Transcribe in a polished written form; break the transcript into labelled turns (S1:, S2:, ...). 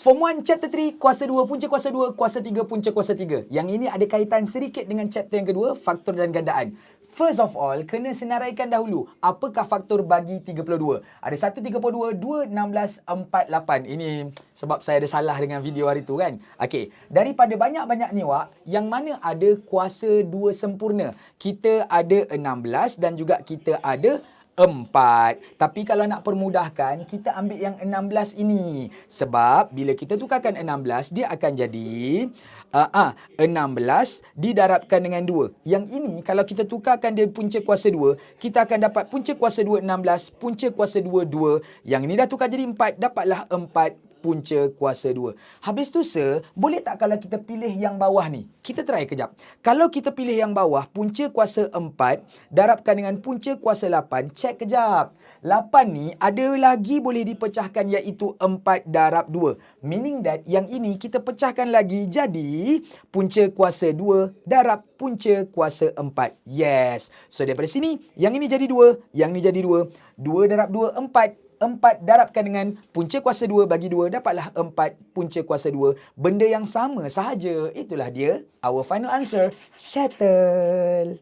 S1: Form 1 chapter 3, kuasa 2, punca kuasa 2, kuasa 3, punca kuasa 3. Yang ini ada kaitan sedikit dengan chapter yang kedua, faktor dan gandaan. First of all, kena senaraikan dahulu. Apakah faktor bagi 32? Ada 1, 32, 2, 16, 4, 8. Ini sebab saya ada salah dengan video hari tu kan. Okey, daripada banyak-banyak ni Wak, yang mana ada kuasa 2 sempurna? Kita ada 16 dan juga kita ada 4. Tapi kalau nak permudahkan, kita ambil yang 16 ini. Sebab bila kita tukarkan 16, dia akan jadi 16 didarabkan dengan 2. Yang ini kalau kita tukarkan dia punca kuasa 2, kita akan dapat punca kuasa 2 16, punca kuasa 2 2. Yang ini dah tukar jadi 4, dapatlah 4 punca kuasa 2. Habis tu boleh tak kalau kita pilih yang bawah ni? Kita try kejap. Kalau kita pilih yang bawah, punca kuasa 4 darabkan dengan punca kuasa 8, cek kejap. 8 ni ada lagi boleh dipecahkan iaitu 4 darab 2. Meaning that yang ini kita pecahkan lagi jadi punca kuasa 2 darab punca kuasa 4. Yes. So daripada sini, yang ini jadi 2, yang ini jadi 2. 2 darab 2, 4. 4 darabkan dengan punca kuasa 2 bagi 2, dapatlah 4 punca kuasa 2. Benda yang sama sahaja. Itulah dia. Our final answer, shuttle.